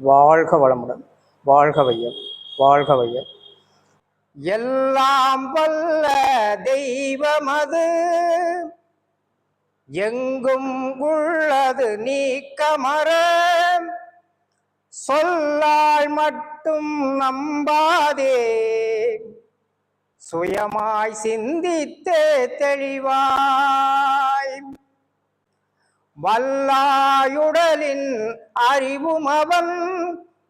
வாழ்க வளமுடன். வாழ்க வையம். வாழ்க வையம். எல்லாம் வல்ல தெய்வமது எங்கும் உள்ளது நீக்கமற சொல்லால் மட்டும் நம்பாதே சுயமாய் சிந்தித்தே தெளிவாய் வல்லாயுடலின் அறிவும் அவன்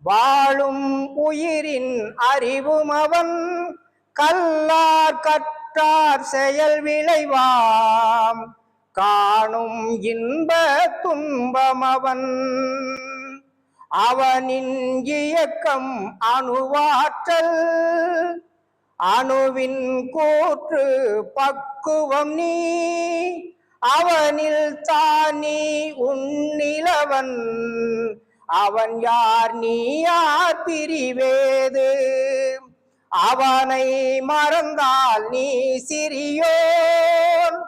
வாழும் உயிரின் அறிவும் அவன் கல்லார் கற்றார் செயல் விளைவாம் காணும் இன்ப துன்பம் அவன் அவனின் இயக்கம் அணுவாற்றல் அணுவின் கூற்று பக்குவம் நீ அவனில் தானி உன்னிலவன் அவன் யார் நீ யார் பிரிவேது அவனை மறந்தால் நீ சிறியோன்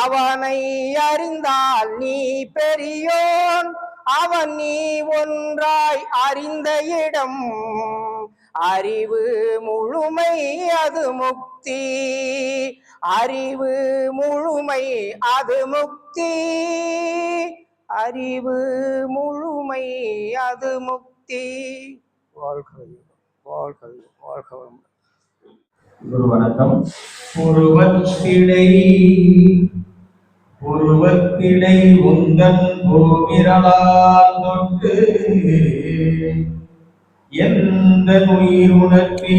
அவனை அறிந்தால் நீ பெரியோன் அவன் நீ ஒன்றாய் அறிந்த இடம் அறிவு முழுமை அது முக்தி அறிவு முழுமை அது முக்தி அறிவு முழுமை அது முக்தி. வாழ்க வாழ்க வாழ்க. குரு வணக்கம். உருவத்திடை உந்தன் கோவிரலால் தொட்டு எந்த உயிர் உணர்த்தி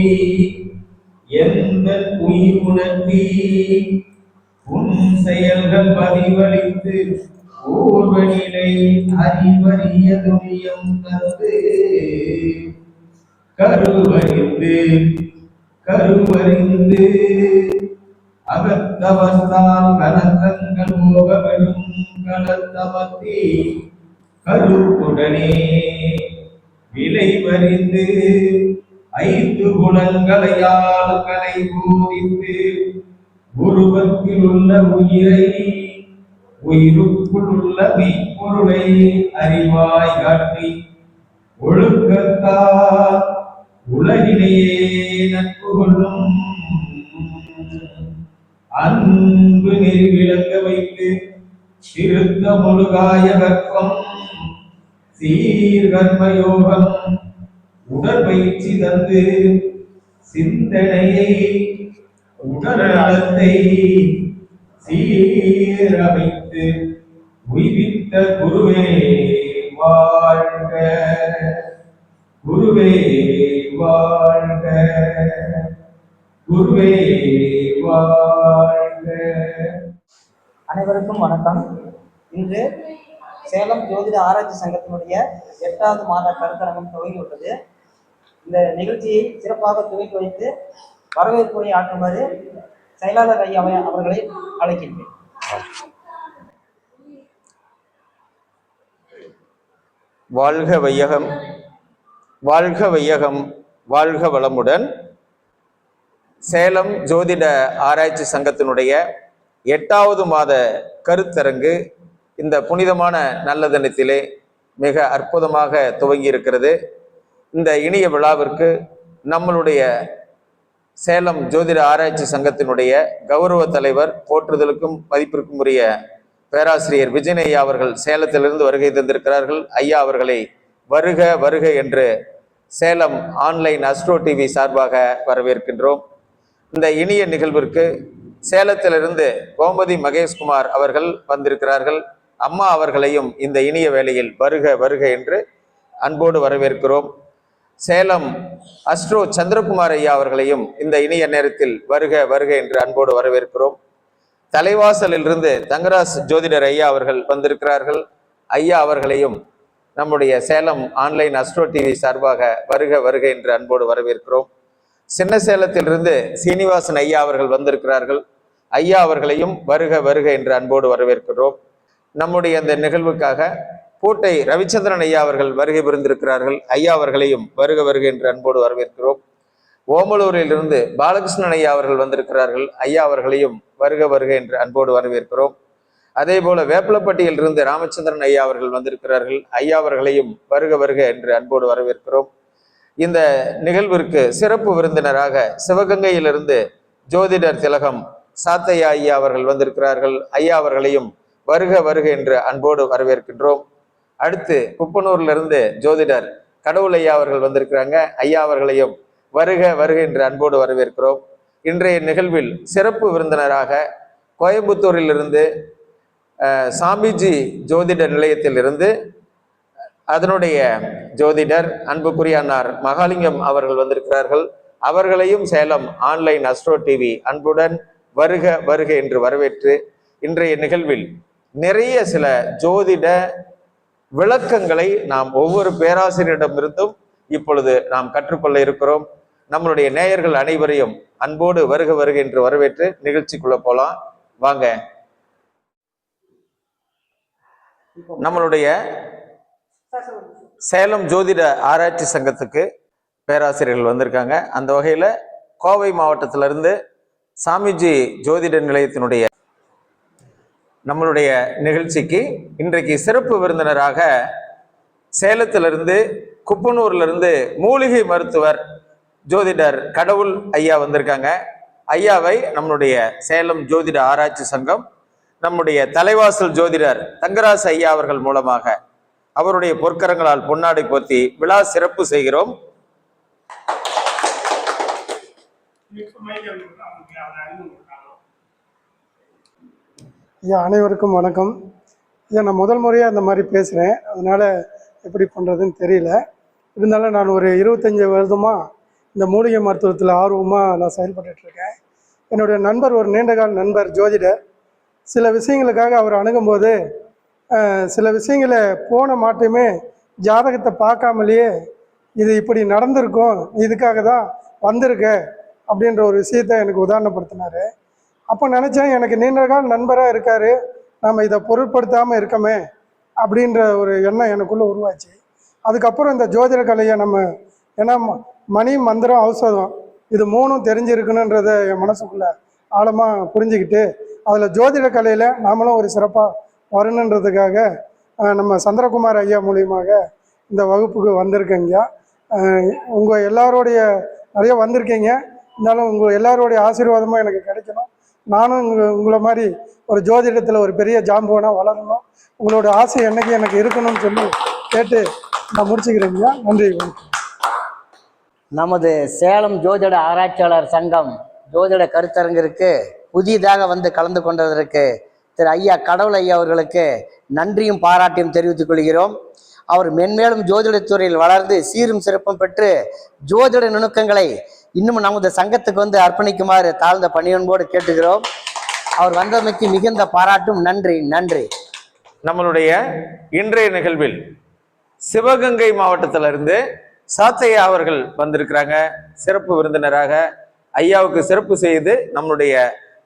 உன் செயல்கள் பதிவளித்து ஊர்வநிலை அறிவறிய துணியம் தந்து கருவறிந்து அகத்தவர்தான் கலத்தங்கள் போகவெடும் கலத்தமர்த்தி கருப்புடனே விளைவறிந்து ஐந்து குணங்களையால் கலை போதித்து உருவத்தில் உள்ள உயிரை உயிருக்குள் உள்ள மெய்ப்பொருளை அறிவாய் காட்டி ஒழுக்கத்தால் உலகிலேயே நட்பு கொள்ளும் அன்பு நெறி விளங்க வைத்து திருத்த முழுகாய கற்பம் சீர்கர்மயோகம் உடற்பயிற்சி தந்து சிந்தனையை உடல்நலத்தை சீரமைத்து உய்வித்த குருவே வாழ்க. குருவே வாழ்க. குருவே வாழ்க. அனைவருக்கும் வணக்கம். இன்று சேலம் ஜோதிட ஆராய்ச்சி சங்கத்தினுடைய 8வது மாத கருத்தரங்கம் துவங்கியுள்ளது. இந்த நிகழ்ச்சியை சிறப்பாக துவக்கி வைத்து வரவேற்புரை ஆற்றுமாறு செயலாளர் ஐயா அவர்களை அழைக்கின்றேன். வாழ்க வையகம். வாழ்க வையகம். வாழ்க வளமுடன். சேலம் ஜோதிட ஆராய்ச்சி சங்கத்தினுடைய 8வது மாத கருத்தரங்கு இந்த புனிதமான நல்ல தினத்திலே மிக அற்புதமாக துவங்கி இருக்கிறது. இந்த இனிய விழாவிற்கு நம்மளுடைய சேலம் ஜோதிட ஆராய்ச்சி சங்கத்தினுடைய கௌரவ தலைவர், போற்றுதலுக்கும் மதிப்பிற்கும் உரிய பேராசிரியர் விஜயன் ஐயா அவர்கள் சேலத்திலிருந்து வருகை தந்திருக்கிறார்கள். ஐயா அவர்களை வருக வருக என்று சேலம் ஆன்லைன் அஸ்ட்ரோ டிவி சார்பாக வரவேற்கின்றோம். இந்த இனிய நிகழ்விற்கு சேலத்திலிருந்து கோமதி மகேஷ்குமார் அவர்கள் வந்திருக்கிறார்கள். அம்மா அவர்களையும் இந்த இனிய வேளையில் வருக வருக என்று அன்போடு வரவேற்கிறோம். சேலம் அஸ்ட்ரோ சந்திரகுமார் ஐயா அவர்களையும் இந்த இனிய நேரத்தில் வருக வருக என்று அன்போடு வரவேற்கிறோம். தலைவாசலிலிருந்து தங்கராஜ் ஜோதிடர் ஐயா அவர்கள் வந்திருக்கிறார்கள். ஐயா அவர்களையும் நம்முடைய சேலம் ஆன்லைன் அஸ்ட்ரோ டிவி சார்பாக வருக வருக என்று அன்போடு வரவேற்கிறோம். சின்ன சேலத்திலிருந்து சீனிவாசன் ஐயா அவர்கள் வந்திருக்கிறார்கள். ஐயா அவர்களையும் வருக வருக என்று அன்போடு வரவேற்கிறோம். நம்முடைய அந்த நிகழ்வுக்காக கோட்டை ரவிச்சந்திரன் ஐயா அவர்கள் வருகை புரிந்திருக்கிறார்கள். ஐயா அவர்களையும் வருக வருக என்று அன்போடு வரவேற்கிறோம். ஓமலூரிலிருந்து பாலகிருஷ்ணன் ஐயா அவர்கள் வந்திருக்கிறார்கள். ஐயா அவர்களையும் வருக வருக என்று அன்போடு வரவேற்கிறோம். அதே போல வேப்பலப்பட்டியில் இருந்து ராமச்சந்திரன் ஐயா அவர்கள் வந்திருக்கிறார்கள். ஐயா அவர்களையும் வருக வருக என்று அன்போடு வரவேற்கிறோம். இந்த நிகழ்விற்கு சிறப்பு விருந்தினராக சிவகங்கையிலிருந்து ஜோதிடர் திலகம் சாத்தையா ஐயா அவர்கள் வந்திருக்கிறார்கள். ஐயா அவர்களையும் வருக வருக என்று அன்போடு வரவேற்கின்றோம். அடுத்து குப்பனூர்லிருந்து ஜோதிடர் கடவுள் ஐயா அவர்கள் வந்திருக்கிறாங்க. ஐயா அவர்களையும் வருக வருக என்று அன்போடு வரவேற்கிறோம். இன்றைய நிகழ்வில் சிறப்பு விருந்தினராக கோயம்புத்தூரிலிருந்து சாமிஜி ஜோதிட நிலையத்தில் இருந்து அதனுடைய ஜோதிடர் அன்புக்குரிய அன்னார் மகாலிங்கம் அவர்கள் வந்திருக்கிறார்கள். அவர்களையும் சேலம் ஆன்லைன் அஸ்ட்ரோ டிவி அன்புடன் வருக வருக என்று வரவேற்று இன்றைய நிகழ்வில் நிறைய சில ஜோதிட விளக்கங்களை நாம் ஒவ்வொரு பேராசிரியரிடமிருந்தும் இப்பொழுது நாம் கற்றுக்கொள்ள இருக்கிறோம். நம்மளுடைய நேயர்கள் அனைவரையும் அன்போடு வருக வருக என்று வரவேற்று நிகழ்ச்சிக்குள்ள போலாம் வாங்க. நம்மளுடைய சேலம் ஜோதிட ஆராய்ச்சி சங்கத்துக்கு பேராசிரியர்கள் வந்திருக்காங்க. அந்த வகையில கோவை மாவட்டத்திலிருந்து சாமிஜி ஜோதிட நிலையத்தினுடைய நம்மளுடைய நிகழ்ச்சிக்கு இன்றைக்கு சிறப்பு விருந்தினராக சேலத்திலிருந்து குப்பனூர்லிருந்து மூலிகை மருத்துவர் ஜோதிடர் கடவுள் ஐயா வந்திருக்காங்க. ஐயாவை நம்மளுடைய சேலம் ஜோதிட ஆராய்ச்சி சங்கம் நம்முடைய தலைவாசல் ஜோதிடர் தங்கராசு ஐயா அவர்கள் மூலமாக அவருடைய பொற்கரங்களால் பொன்னாடை போர்த்தி விழா சிறப்பு செய்கிறோம். ஐயா அனைவருக்கும் வணக்கம். ஐயா நான் முதல் முறையாக அந்த மாதிரி பேசுகிறேன், அதனால் எப்படி பண்ணுறதுன்னு தெரியல. இருந்தாலும் நான் ஒரு 25 வருடமாக இந்த மூலிகை மருத்துவத்தில் ஆர்வமாக நான் செயல்பட்டுருக்கேன். என்னுடைய நண்பர் ஒரு நீண்டகால நண்பர் ஜோதிடர். சில விஷயங்களுக்காக அவர் அணுகும்போது சில விஷயங்களை போன மாட்டுமே ஜாதகத்தை பார்க்காமலேயே இது இப்படி நடந்திருக்கும், இதுக்காக தான் வந்திருக்க அப்படின்ற ஒரு விஷயத்தை எனக்கு உதாரணப்படுத்தினார். அப்போ நினச்சேன், எனக்கு நீண்டகால நண்பராக இருக்கார், நம்ம இதை பொருட்படுத்தாமல் இருக்கமே அப்படின்ற ஒரு எண்ணம் எனக்குள்ளே உருவாச்சு. அதுக்கப்புறம் இந்த ஜோதிட கலையை நம்ம ஏன்னா மணி மந்திரம் ஔஷதம் இது மூணும் தெரிஞ்சிருக்கணுன்றதை என் மனசுக்குள்ளே ஆழமாக புரிஞ்சுக்கிட்டு அதில் ஜோதிட கலையில் நாமளும் ஒரு சிறப்பாக வரணுன்றதுக்காக நம்ம சந்திரகுமார் ஐயா மூலியமாக இந்த வகுப்புக்கு வந்திருக்கேங்க. உங்கள் எல்லாரோடைய நிறைய வந்திருக்கீங்க, இருந்தாலும் உங்கள் எல்லாரோடைய ஆசீர்வாதமும் எனக்கு கிடைக்கணும். நானும் உங்களை மாதிரி ஒரு ஜோதிடத்தில் ஒரு பெரிய ஜாம்புவனாக வளரணும், உங்களோட ஆசை என்னைக்கு எனக்கு இருக்கணும்னு சொல்லி கேட்டு நான் முடிச்சுக்கிறேங்க. நன்றி. நமது சேலம் ஜோதிட ஆராய்ச்சியாளர் சங்கம் ஜோதிட கருத்தரங்கிற்கு புதிதாக வந்து கலந்து கொண்டதற்கு திரு ஐயா கடவுள் ஐயா அவர்களுக்கு நன்றியும் பாராட்டியும் தெரிவித்துக் கொள்கிறோம். அவர் மென்மேலும் ஜோதிடத்துறையில் வளர்ந்து சீரும் சிறப்பும் பெற்று ஜோதிட நுணுக்கங்களை இன்னும் நமது சங்கத்துக்கு வந்து அர்ப்பணிக்குமாறு தாழ்ந்த பணியன்போடு கேட்டுக்கிறோம். அவர் வந்தமைக்கு மிகுந்த பாராட்டும். நன்றி நன்றி. நம்மளுடைய இன்றைய நிகழ்வில் சிவகங்கை மாவட்டத்திலிருந்து சாத்தையா அவர்கள் வந்திருக்கிறாங்க சிறப்பு விருந்தினராக. ஐயாவுக்கு சிறப்பு செய்து நம்மளுடைய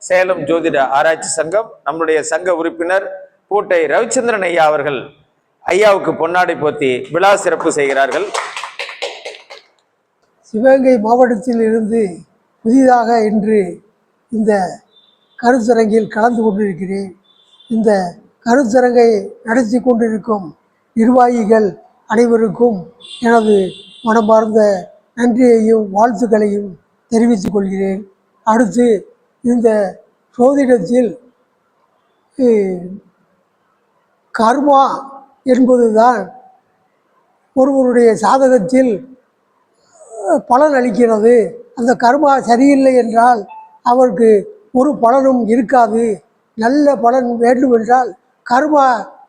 சேலம் ஜோதிட ஆராய்ச்சி சங்கம் நம்முடைய சங்க உறுப்பினர் பூட்டை ரவிச்சந்திரன் ஐயா அவர்கள் ஐயாவுக்கு பொன்னாடை போத்தி விழா சிறப்பு செய்கிறார்கள். சிவகங்கை மாவட்டத்தில் இருந்து புதிதாக இன்று இந்த கருத்தரங்கில் கலந்து கொண்டிருக்கிறேன். இந்த கருத்தரங்கை நடத்தி கொண்டிருக்கும் நிர்வாகிகள் அனைவருக்கும் எனது மனமார்ந்த நன்றியையும் வாழ்த்துக்களையும் தெரிவித்துக் கொள்கிறேன். அடுத்து இந்த சோதிடத்தில் கர்மா என்பதுதான் ஒருவருடைய சாதகத்தில் பலன் அளிக்கிறது. அந்த கர்மா சரியில்லை என்றால் அவருக்கு ஒரு பலனும் இருக்காது. நல்ல பலன் வேண்டும் என்றால் கர்மா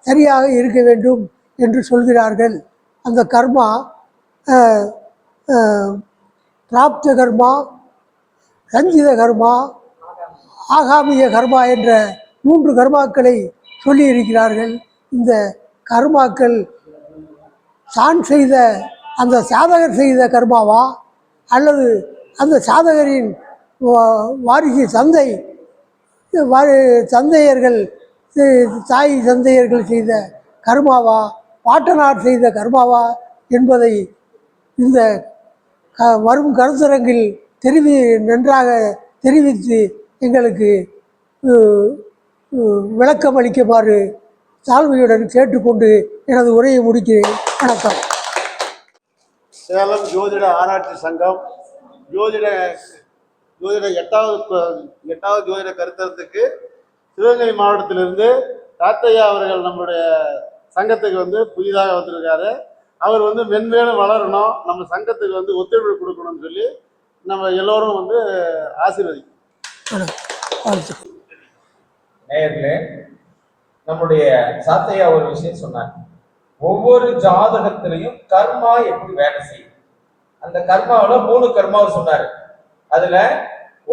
சரியாக இருக்க வேண்டும் என்று சொல்கிறார்கள். அந்த கர்மா பிராப்த கர்மா, ரஞ்சித கர்மா, ஆகாமிய கர்மா என்ற 3 கர்மாக்களை சொல்லி இருக்கிறார்கள். இந்த கர்மாக்கள் தான் செய்த அந்த சாதகர் செய்த கர்மாவா அல்லது அந்த சாதகரின் வாரிசு தந்தையர்கள் தாய் தந்தையர்கள் செய்த கர்மாவா, பாட்டனார் செய்த கர்மாவா என்பதை இந்த வரும் கருத்தரங்கில் நன்றாக தெரிவித்து எங்களுக்கு விளக்கம் அளிக்குமாறு தாழ்மையுடன் கேட்டுக்கொண்டு எனது உரையை முடிக்கிறேன். வணக்கம். சேலம் ஜோதிட ஆராய்ச்சி சங்கம் ஜோதிட ஜோதிட எட்டாவது ஜோதிட கருத்தரத்துக்கு சிவகங்கை மாவட்டத்திலிருந்து தாத்தையா அவர்கள் நம்முடைய சங்கத்துக்கு புதிதாக வந்திருக்காரு. அவர் மென்மேலும் வளரணும், நம்ம சங்கத்துக்கு ஒத்துழைப்பு கொடுக்கணும்னு சொல்லி நம்ம எல்லோரும் ஆசீர்வதிக்கணும். நேயர்களே, நம்முடைய சாத்தையா ஒரு விஷயம் சொன்னார். ஒவ்வொரு ஜாதகத்திலையும் கர்மா எப்படி வேலை செய்யும், அந்த கர்மாவில 3 கர்மாவை சொன்னாரு. அதுல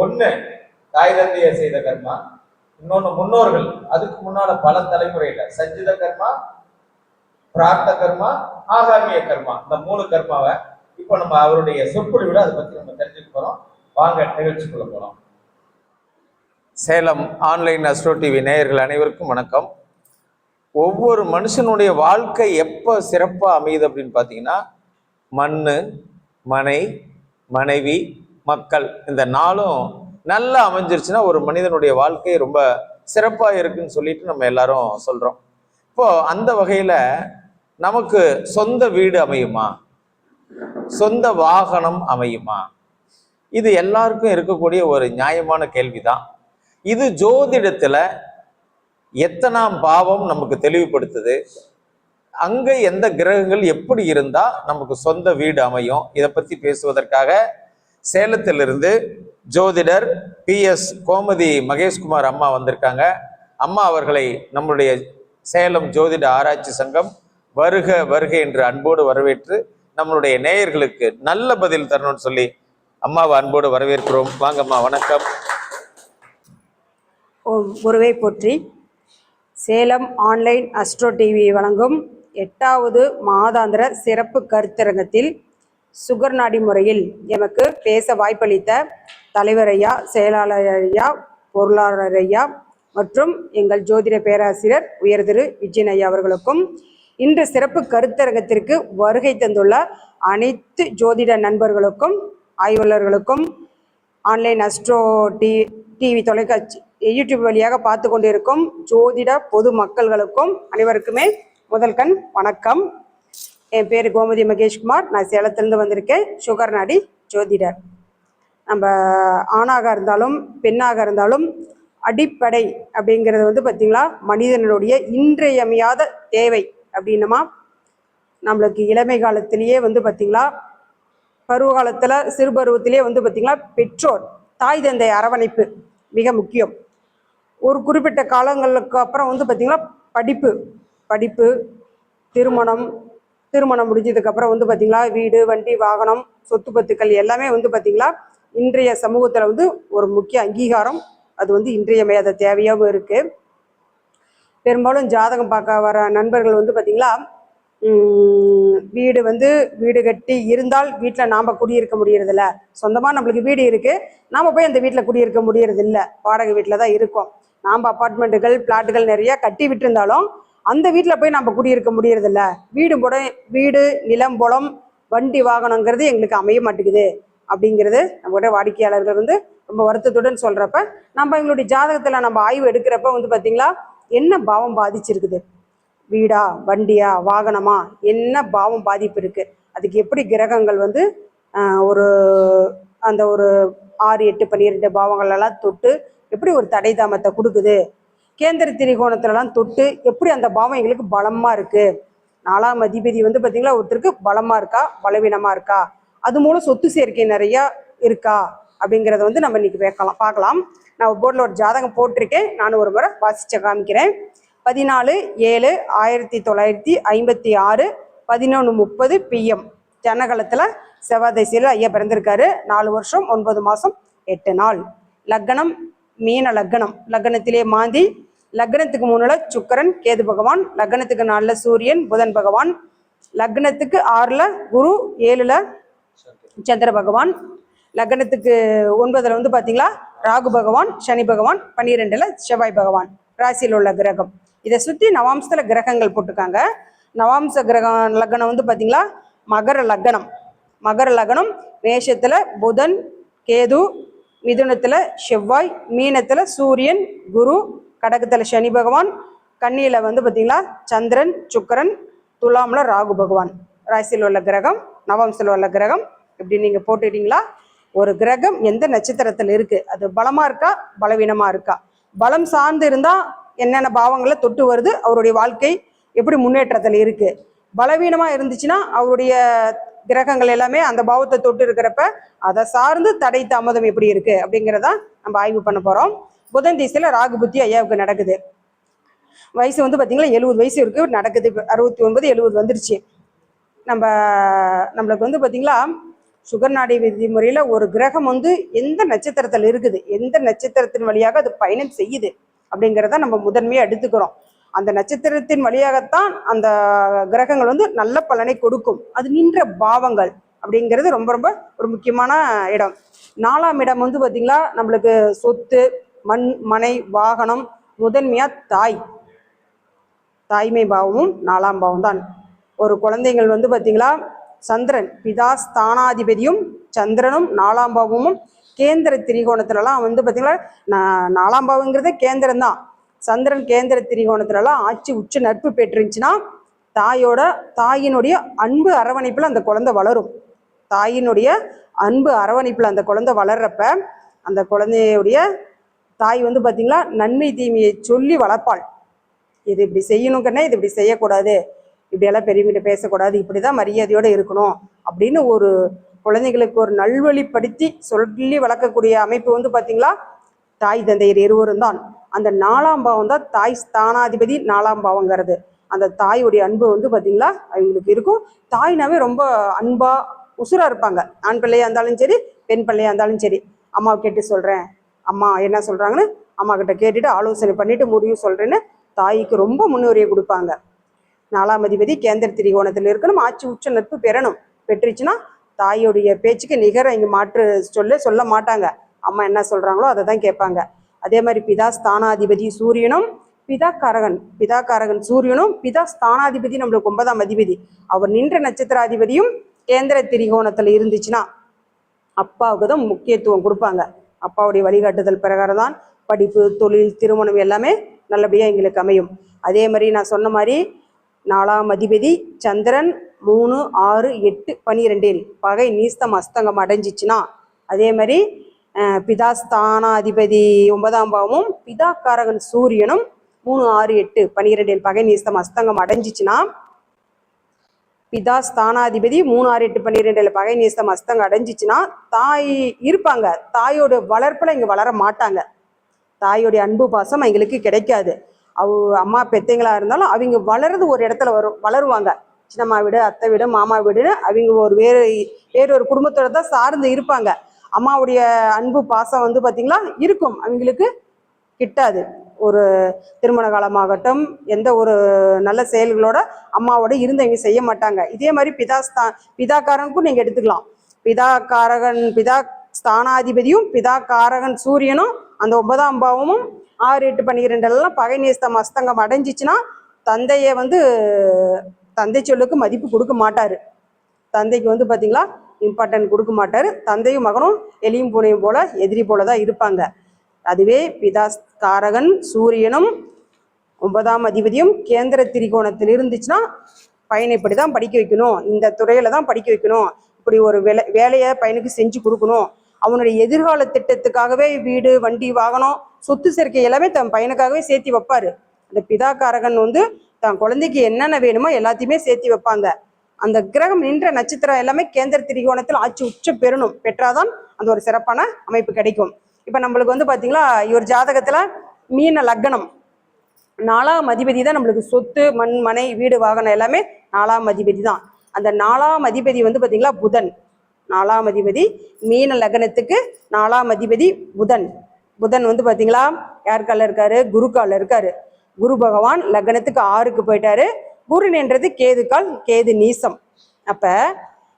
1 தாய் தந்தைய செய்த கர்மா, இன்னொன்னு முன்னோர்கள், அதுக்கு முன்னால பல தலைமுறையில சஞ்சித கர்மா, பிரார்த்த கர்மா, ஆகாமிய கர்மா, இந்த 3 கர்மாவை இப்போ நம்ம அவருடைய சொற்பொழிவுல அதை பத்தி நம்ம தெரிஞ்சுக்க போறோம். வாங்க நிகழ்ச்சிக்குள்ள போறோம். சேலம் ஆன்லைன் அஸ்ட்ரோ டிவி நேயர்கள் அனைவருக்கும் வணக்கம். ஒவ்வொரு மனுஷனுடைய வாழ்க்கை எப்போ சிறப்பாக அமையுது அப்படின்னு பார்த்தீங்கன்னா, மண், மனை, மனைவி, மக்கள், இந்த 4ம் நல்லா அமைஞ்சிருச்சுன்னா ஒரு மனிதனுடைய வாழ்க்கை ரொம்ப சிறப்பாக இருக்குன்னு சொல்லிட்டு நம்ம எல்லாரும் சொல்கிறோம். இப்போ அந்த வகையில் நமக்கு சொந்த வீடு அமையுமா, சொந்த வாகனம் அமையுமா? இது எல்லாருக்கும் இருக்கக்கூடிய ஒரு நியாயமான கேள்விதான். இது ஜோதிடத்துல எத்தனாம் பாவம் நமக்கு தெளிவுபடுத்துது, அங்க எந்த கிரகங்கள் எப்படி இருந்தா நமக்கு சொந்த வீடு அமையும், இதை பத்தி பேசுவதற்காக சேலத்திலிருந்து ஜோதிடர் PS கோமதி மகேஷ்குமார் அம்மா வந்திருக்காங்க. அம்மா அவர்களை நம்முடைய சேலம் ஜோதிட ஆராய்ச்சி சங்கம் வருக வருக என்று அன்போடு வரவேற்று நம்மளுடைய நேயர்களுக்கு நல்ல பதில் தரணும்னு சொல்லி அம்மாவை அன்போடு வரவேற்கிறோம். வாங்கம்மா, வணக்கம். ஓம் குருவை போற்றி. சேலம் ஆன்லைன் அஸ்ட்ரோ டிவி வழங்கும் 8வது மாதாந்திர சிறப்பு கருத்தரங்கத்தில் சுகர் நாடி முறையில் எமக்கு பேச வாய்ப்பளித்த தலைவர் ஐயா, செயலாளர் ஐயா, பொருளாளர் ஐயா மற்றும் எங்கள் ஜோதிட பேராசிரியர் உயர் திரு விஜயன் ஐயா அவர்களுக்கும், இன்று சிறப்பு கருத்தரங்கத்திற்கு வருகை தந்துள்ள அனைத்து ஜோதிட நண்பர்களுக்கும், ஆய்வாளர்களுக்கும், ஆன்லைன் அஸ்ட்ரோ டிவி தொலைக்காட்சி யூடியூப் வழியாக பார்த்து கொண்டிருக்கும் ஜோதிட பொது மக்கள்களுக்கும் அனைவருக்குமே முதல் கண் வணக்கம். என் பேர் கோமதி மகேஷ்குமார். நான் சேலத்திலிருந்து வந்திருக்கேன். சுகர் நாடி ஜோதிடர். நம்ம ஆணாக இருந்தாலும் பெண்ணாக இருந்தாலும் அடிப்படை அப்படிங்கிறது பார்த்திங்களா, மனிதனுடைய இன்றியமையாத தேவை அப்படின்னமா. நம்மளுக்கு இளமை காலத்திலேயே பார்த்திங்களா, பருவ காலத்தில் சிறு பருவத்திலே பார்த்திங்களா, பெற்றோர் தாய் தந்தை அரவணைப்பு மிக முக்கியம். ஒரு குறிப்பிட்ட காலங்களுக்கு அப்புறம் பார்த்திங்களா படிப்பு, திருமணம் முடிஞ்சதுக்கப்புறம் பார்த்திங்களா, வீடு, வண்டி, வாகனம், சொத்து பத்துக்கள் எல்லாமே பார்த்திங்களா இன்றைய சமூகத்தில் ஒரு முக்கிய அங்கீகாரம். அது இன்றியமையாத தேவையாகவும் இருக்குது. பெரும்பாலும் ஜாதகம் பார்க்க வர நண்பர்கள் பார்த்திங்களா, வீடு கட்டி இருந்தால் வீட்டில் நாம் குடியிருக்க முடியறதில்ல. சொந்தமாக நம்மளுக்கு வீடு இருக்குது, நாம் போய் அந்த வீட்டில் குடியிருக்க முடியறதில்ல, வாடகை வீட்டில் தான் இருக்கோம். நாம் அப்பார்ட்மெண்ட்டுகள், பிளாட்டுகள் நிறையா கட்டி விட்டுருந்தாலும் அந்த வீட்டில் போய் நம்ம குடியிருக்க முடியறதில்ல. வீடு, நிலம், புலம், வண்டி, வாகனங்கிறது எங்களுக்கு அமைய மாட்டேங்குது அப்படிங்கிறது நம்மளோட வாடிக்கையாளர்கள் ரொம்ப வருத்தத்துடன் சொல்கிறப்ப, நம்ம எங்களுடைய ஜாதகத்தில் நம்ம ஆய்வு எடுக்கிறப்ப பார்த்திங்களா, என்ன பாவம் பாதிச்சிருக்குது, வீடா, வண்டியா, வாகனமா, என்ன பாவம் பாதிப்பு இருக்குது, அதுக்கு எப்படி கிரகங்கள் ஒரு 6, 8, 12 பாவங்களெல்லாம் தொட்டு எப்படி ஒரு தடை தாமத்தை கொடுக்குது, கேந்திர திரிகோணத்துலலாம் தொட்டு எப்படி அந்த பாவம் எங்களுக்கு பலமாக இருக்குது, 4ஆம் அதிபதி பார்த்திங்களா ஒருத்தருக்கு பலமாக இருக்கா, பலவீனமாக இருக்கா, அது மூலம் சொத்து சேர்க்கை நிறையா இருக்கா அப்படிங்கிறத நம்ம இன்னைக்கு பார்க்கலாம். நான் போர்டில் ஒரு ஜாதகம் போட்டிருக்கேன், நான் ஒரு முறை வாசிச்சு காமிக்கிறேன். 14/7/1956 11:30 PM ஜனகலத்தில் செவ்வாய் திசையில் ஐயா பிறந்திருக்காரு. 4 வருஷம் 9 மாதம் 8 நாள். லக்னம் மீன லக்னம், லக்னத்திலே மாந்தி, லக்னத்துக்கு 3ல் சுக்கரன் கேது பகவான், லக்னத்துக்கு 4ல் சூரியன் புதன் பகவான், லக்னத்துக்கு 6ல் குரு, 7ல் சந்திர பகவான், லக்னத்துக்கு 9ல் பார்த்திங்களா ராகு பகவான், சனி பகவான், 12ல் செவ்வாய் பகவான் ராசியில் உள்ள கிரகம். இதை சுற்றி நவாம்சத்தில் கிரகங்கள் போட்டிருக்காங்க. நவாம்ச கிரகம் லக்னம் பார்த்திங்களா மகர லக்னம், மேஷத்தில் புதன் கேது, மிதுனத்தில் செவ்வாய், மீனத்தில் சூரியன் குரு, கடகத்தில் சனி பகவான், கன்னியில் வந்து பார்த்தீங்களா சந்திரன், சுக்கிரன், துலாமில் ராகு பகவான். ராசியில் உள்ள கிரகம், நவம்சில் உள்ள கிரகம் இப்படி நீங்கள் போட்டுட்டீங்களா? ஒரு கிரகம் எந்த நட்சத்திரத்தில் இருக்குது, அது பலமாக இருக்கா பலவீனமாக இருக்கா, பலம் சார்ந்து இருந்தால் என்னென்ன பாவங்களை தொட்டு வருது, அவருடைய வாழ்க்கை எப்படி முன்னேற்றத்தில் இருக்குது, பலவீனமாக இருந்துச்சுன்னா அவருடைய கிரகங்கள் எல்லாமே அந்த பாவத்தை தொட்டு இருக்கிறப்ப அதை சார்ந்து தடை தாமதம் எப்படி இருக்குது அப்படிங்கிறத நம்ம ஆய்வு பண்ண போகிறோம். புதன் திசையில் ராகு புத்தி ஐயாவுக்கு நடக்குது. வயசு வந்து பார்த்தீங்கன்னா 70 வயசு இருக்குது, நடக்குது. 69 70 வந்துருச்சு. நம்மளுக்கு வந்து பார்த்தீங்களா சுகர் நாடி விதிமுறையில் ஒரு கிரகம் வந்து எந்த நட்சத்திரத்தில் இருக்குது, எந்த நட்சத்திரத்தின் வழியாக அது பயணம் செய்யுது அப்படிங்கிறத நம்ம முதன்மையாக எடுத்துக்கிறோம். அந்த நட்சத்திரத்தின் வழியாகத்தான் அந்த கிரகங்கள் வந்து நல்ல பலனை கொடுக்கும். அது நின்ற பாவங்கள் அப்படிங்கிறது ரொம்ப ரொம்ப ஒரு முக்கியமான இடம். 4ஆம் இடம் வந்து பார்த்தீங்களா நம்மளுக்கு சொத்து, மண், மனை, வாகனம், முதன்மையாக தாய்மை பாவமும் 4ஆம் பாவம் தான். ஒரு குழந்தைகள் வந்து பார்த்தீங்களா சந்திரன் பிதா ஸ்தானாதிபதியும் சந்திரனும் 4ஆம் பாவமும் கேந்திர திரிகோணத்துலலாம் வந்து பார்த்தீங்களா 4ஆம் பாவங்கிறதே கேந்திரம் தான். சந்திரன் கேந்திர திரிகோணத்துலலாம் ஆட்சி உச்ச நட்பு பெற்றுருந்துச்சுன்னா தாயினுடைய அன்பு அரவணைப்பில் அந்த குழந்தை வளரும். தாயினுடைய அன்பு அரவணைப்பில் அந்த குழந்தை வளர்றப்ப அந்த குழந்தையுடைய தாய் வந்து பார்த்தீங்களா நன்மை தீமையை சொல்லி வளர்ப்பாள். இது இப்படி செய்யணுங்கன்னே, இது இப்படி செய்யக்கூடாது, இப்படியெல்லாம் பெரியவங்கிட்ட பேசக்கூடாது, இப்படி தான் மரியாதையோடு இருக்கணும் அப்படின்னு ஒரு குழந்தைகளுக்கு ஒரு நல்வழிப்படுத்தி சொல்லி வளர்க்கக்கூடிய அமைப்பு வந்து பார்த்தீங்களா தாய் தந்தையர் இருவரும் தான். அந்த 4ஆம் பாவம் தான் தாய் ஸ்தானாதிபதி. 4ஆம் பாவங்கிறது அந்த தாயுடைய அன்பு வந்து பார்த்தீங்களா அவங்களுக்கு இருக்கும். தாய்னாவே ரொம்ப அன்பா உசுராக இருப்பாங்க. ஆண் பிள்ளையாக இருந்தாலும் சரி, பெண் பிள்ளையாக இருந்தாலும் சரி. அம்மாவை கேட்டு சொல்கிறேன், அம்மா என்ன சொல்கிறாங்கன்னு அம்மா கிட்ட கேட்டுட்டு ஆலோசனை பண்ணிட்டு முடிவு சொல்கிறேன்னு தாய்க்கு ரொம்ப முன்னுரிமை கொடுப்பாங்க. 4ஆம் அதிபதி கேந்திர திரிகோணத்தில் இருக்கணும், ஆட்சி உச்ச நட்பு பெறணும். பெற்றுச்சுன்னா தாயோடைய பேச்சுக்கு நிகர இங்கே மாற்று சொல்ல மாட்டாங்க. அம்மா என்ன சொல்கிறாங்களோ அதை தான் கேட்பாங்க. அதே மாதிரி பிதா ஸ்தானாதிபதி சூரியனும் பிதாக்காரகன் சூரியனும் பிதா ஸ்தானாதிபதி நம்மளுக்கு 9ஆம் அதிபதி. அவர் நின்ற நட்சத்திராதிபதியும் கேந்திர திரிகோணத்தில் இருந்துச்சுன்னா அப்பாவுக்கு தான் முக்கியத்துவம் கொடுப்பாங்க. அப்பாவுடைய வழிகாட்டுதல் பிரகாரம் தான் படிப்பு, தொழில், திருமணம் எல்லாமே நல்லபடியாக எங்களுக்கு அமையும். அதே மாதிரி நான் சொன்ன மாதிரி 4ஆம் அதிபதி சந்திரன் 3, 6, 8, 12 பகை நீஸ்தம் அஸ்தங்கம் அடைஞ்சிச்சுன்னா, அதே மாதிரி பிதா ஸ்தானாதிபதி 9ஆம் பாவமும் பிதாக்காரகன் சூரியனும் 3, 6, 8, 12 பகை நீஸ்தம் அஸ்தங்கம் அடைஞ்சிச்சுன்னா, பிதா ஸ்தானாதிபதி 3, 6, 8, 12 பகை நீஸ்தம் அஸ்தங்கம் அடைஞ்சிச்சுன்னா தாய் இருப்பாங்க. தாயோட வளர்ப்பில் இங்கே வளர மாட்டாங்க. தாயோடைய அன்பு பாசம் எங்களுக்கு கிடைக்காது. அம்மா பெத்தைங்களா இருந்தாலும் அவங்க வளர்றது ஒரு இடத்துல வளருவாங்க. சின்னம்மா வீடு, அத்தை வீடு, மாமா வீடுன்னு அவங்க வேறொரு குடும்பத்தோட தான் சார்ந்து இருப்பாங்க. அம்மாவுடைய அன்பு பாசம் வந்து பார்த்தீங்களா இருக்கும், அவங்களுக்கு கிட்டாது. ஒரு திருமண காலமாகட்டும், எந்த ஒரு நல்ல செயல்களோட அம்மாவோட இருந்தவங்க செய்ய மாட்டாங்க. இதே மாதிரி பிதாக்காரனுக்கும் நீங்கள் எடுத்துக்கலாம். பிதா ஸ்தானாதிபதியும் பிதாக்காரகன் சூரியனும் அந்த 9ஆம் பாவமும் 6, 8, 12 பகை நேஸ்தம் அஸ்தங்கம் அடைஞ்சிச்சுன்னா தந்தையை வந்து தந்தை சொல்லுக்கு மதிப்பு கொடுக்க மாட்டார். தந்தைக்கு வந்து பார்த்தீங்களா இம்பார்ட்டன்ட் கொடுக்க மாட்டார். தந்தையும் மகனும் எலியும் பூனையும் போல எதிரி போல தான் இருப்பாங்க. அதுவே பிதாக்காரகன் சூரியனும் 9ஆம் அதிபதியும் கேந்திர திரிகோணத்தில் இருந்துச்சுன்னா பையனை இப்படி தான் படிக்க வைக்கணும், இந்த துறையில தான் படிக்க வைக்கணும், இப்படி ஒரு வேலையை பையனுக்கு செஞ்சு கொடுக்கணும், அவனுடைய எதிர்கால திட்டத்துக்காகவே வீடு, வண்டி, வாகனம், சொத்து சேர்க்கை எல்லாமே தன் பையனுக்காகவே சேர்த்தி வைப்பாரு. அந்த பிதாக்காரகன் வந்து தன் குழந்தைக்கு என்னென்ன வேணுமோ எல்லாத்தையுமே சேர்த்தி வைப்பாங்க. அந்த கிரகம் நின்ற நட்சத்திரம் எல்லாமே கேந்திர திரிகோணத்தில் ஆட்சி உச்சம் பெற்றாதான் அந்த ஒரு சிறப்பான அமைப்பு கிடைக்கும். இப்போ நம்மளுக்கு வந்து பார்த்தீங்களா இவர் ஜாதகத்தில் மீன லக்னம், 4ஆம் அதிபதி தான் நம்மளுக்கு சொத்து, மண், மனை, வீடு, வாகனம் எல்லாமே 4ஆம் அதிபதி தான். அந்த 4ஆம் அதிபதி வந்து பார்த்தீங்களா புதன். 4ஆம் அதிபதி மீன லக்னத்துக்கு 4ஆம் அதிபதி புதன் வந்து பார்த்தீங்களா யார் காலில் இருக்காரு? குரு காலில் இருக்காரு. குரு பகவான் லக்னத்துக்கு 6க்கு போயிட்டாரு. குரு நின்றது கேது கால், கேது நீசம். அப்போ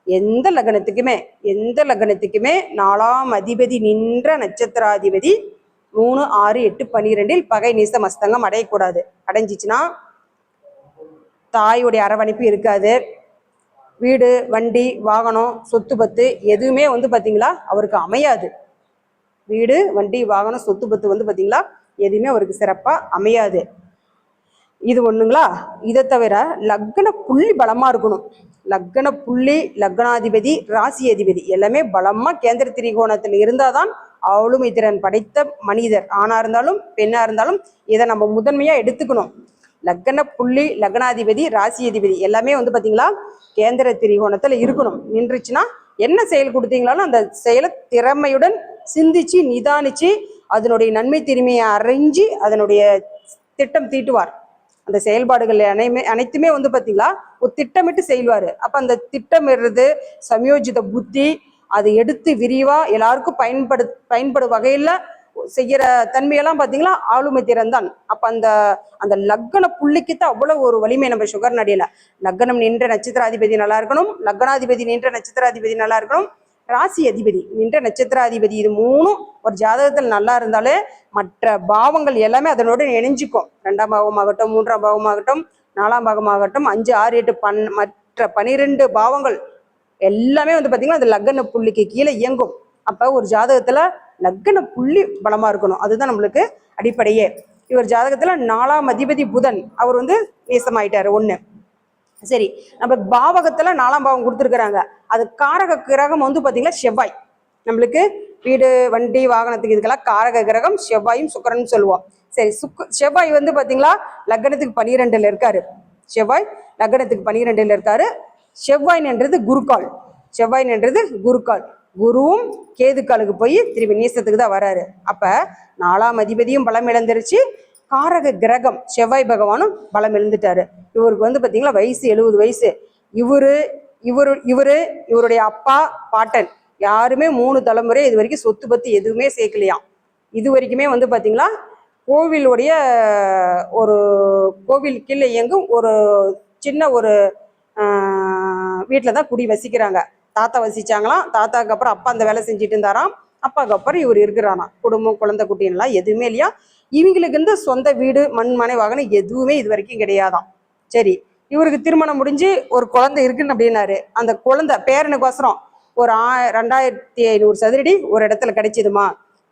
எந்த லக்னத்துக்குமே 4ஆம் அதிபதி நின்ற நட்சத்திராதிபதி 3, 6, 8, 12 பகை நீசம் அஸ்தங்கம் அடையக்கூடாது. அடைஞ்சிச்சுன்னா தாயுடைய அரவணைப்பு இருக்காது. வீடு, வண்டி, வாகனம், சொத்து பத்து எதுவுமே வந்து பார்த்தீங்களா அவருக்கு அமையாது. வீடு, வண்டி, வாகனம், சொத்து பத்து வந்து பார்த்தீங்களா எதுவுமே அவருக்கு சிறப்பாக அமையாது. இது ஒண்ணுங்களா. இதை தவிர லக்ன புள்ளி பலமா இருக்கணும். லக்ன புள்ளி, லக்னாதிபதி, ராசி அதிபதி எல்லாமே பலமா கேந்திர திரிகோணத்தில் இருந்தாதான் ஆளுமை திறன் படைத்த மனிதர். ஆணா இருந்தாலும் பெண்ணா இருந்தாலும் இதை நம்ம முதன்மையா எடுத்துக்கணும். லக்ன புள்ளி, லக்னாதிபதி, ராசி அதிபதி எல்லாமே பாத்தீங்களா கேந்திர திரிகோணத்துல இருக்கணும். நின்றுச்சுன்னா என்ன செயல் கொடுத்தீங்களாலும் அந்த செயலை திறமையுடன் சிந்திச்சு நிதானிச்சு அதனுடைய நன்மை தீமையை அறிஞ்சு அதனுடைய திட்டம் தீட்டுவார். அந்த செயல்பாடுகள் அனைத்துமே பாத்தீங்களா ஒரு திட்டமிட்டு செய்வாரு. அப்ப அந்த திட்டமிடுறது சமயோஜித புத்தி அதை எடுத்து விரிவா எல்லாருக்கும் பயன்படும் வகையில செய்யற தன்மையெல்லாம் பாத்தீங்களா ஆளுமை திறன் தான். அப்ப அந்த லக்ன புள்ளிக்குத்தான் அவ்வளவு ஒரு வலிமை. நம்ம சுகர் நடியில லக்னம் நின்ற நட்சத்திராதிபதி நல்லா இருக்கணும், லக்னாதிபதி நின்ற நட்சத்திராதிபதி நல்லா இருக்கணும், ராசி அதிபதி நின்ற நட்சத்திராதிபதி, இது மூணும் ஒரு ஜாதகத்தில் நல்லா இருந்தாலே மற்ற பாவங்கள் எல்லாமே அதனோட இணைஞ்சிக்கும். 2ஆம் பாவமாகட்டும், 3ஆம் பாவமாகட்டும், 4ஆம் பாவமாகட்டும், 5, 6, 8 மற்ற 12 பாவங்கள் எல்லாமே பாத்தீங்கன்னா அது லக்ன புள்ளிக்கு கீழே இயங்கும். அப்ப ஒரு ஜாதகத்துல லக்ன புள்ளி பலமா இருக்கணும். அதுதான் நம்மளுக்கு அடிப்படையே. இவர் ஜாதகத்துல 4ஆம் அதிபதி புதன் அவர் நேசமாயிட்டாரு. 1 சரி, நம்ம பாவகத்துல 4ஆம் பாவம் கொடுத்துருக்குறாங்க. அது காரக கிரகம் பாத்தீங்கன்னா செவ்வாய். நம்மளுக்கு வீடு வண்டி வாகனத்துக்கு இதுக்கெல்லாம் காரக கிரகம் செவ்வாயும் சுக்கிரனும் சொல்லுவோம். சரி, செவ்வாய் பாத்தீங்களா லக்னத்துக்கு 12ல இருக்காரு. செவ்வாய் லக்னத்துக்கு 12ல இருக்காரு. செவ்வாய் நின்றது குருக்கால். செவ்வாய் நின்றது குருக்கால். குருவும் கேதுக்காலுக்கு போய் திரும்பி நீசத்துக்கு தான் வராரு. அப்ப 4ஆம் அதிபதியும் பலம் இழந்துருச்சு, காரக கிரகம் செவ்வாய் பகவானும் பலம் இழந்துட்டாரு. இவருக்கு பாத்தீங்களா வயசு 70 வயசு. இவருடைய அப்பா பாட்டன் யாருமே 3 தலைமுறை இது வரைக்கும் சொத்து பத்து எதுவுமே சேர்க்கலையாம். இது வரைக்குமே பாத்தீங்களா கோவிலுடைய ஒரு கோவில் கீழே இயங்கும் ஒரு சின்ன ஒரு வீட்டில் தான் குடி வசிக்கிறாங்க. தாத்தா வசிச்சாங்களாம். தாத்தாக்கு அப்புறம் அப்பா அந்த வேலை செஞ்சுட்டு இருந்தாராம். அப்பாவுக்கு அப்புறம் இவர் இருக்கிறாராம். குடும்பம் குழந்தை குட்டின்லாம் எதுவுமே இல்லையா. இவங்களுக்கு சொந்த வீடு மண் மனை வாகனம் எதுவுமே இது வரைக்கும் கிடையாதாம். சரி, இவருக்கு திருமணம் முடிஞ்சு ஒரு குழந்தை இருக்குன்னு அப்படின்னாரு. அந்த குழந்தை பேரனுக்கோசரம் ஒரு 2500 சதுரடி ஒரு இடத்துல கிடைச்சிதுமா.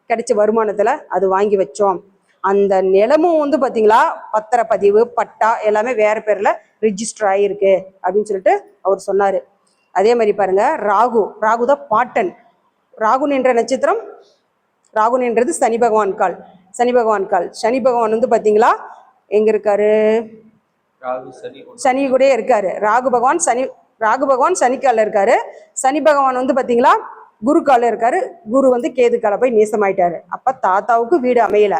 கிடைச்ச வருமானத்துல அது வாங்கி வச்சோம். அந்த நிலமும் பாத்தீங்களா பத்திரப்பதிவு பட்டா எல்லாமே வேற பேர்ல ரிஜிஸ்டர் ஆகிருக்கு அப்படின்னு சொல்லிட்டு அவர் சொன்னாரு. அதே மாதிரி பாருங்க, ராகு தான் பாட்டன். ராகு நின்ற நட்சத்திரம், ராகு நின்றது சனி பகவான் கால். சனி பகவான் பாத்தீங்களா எங்க இருக்காரு, சனி கூட இருக்காரு. ராகு பகவான் சனிக்கால இருக்காரு. சனி பகவான் பாத்தீங்களா குரு கால இருக்காரு. குரு கேது கால போய் நீசமாயிட்டாரு. அப்ப தாத்தாவுக்கு வீடு அமையல.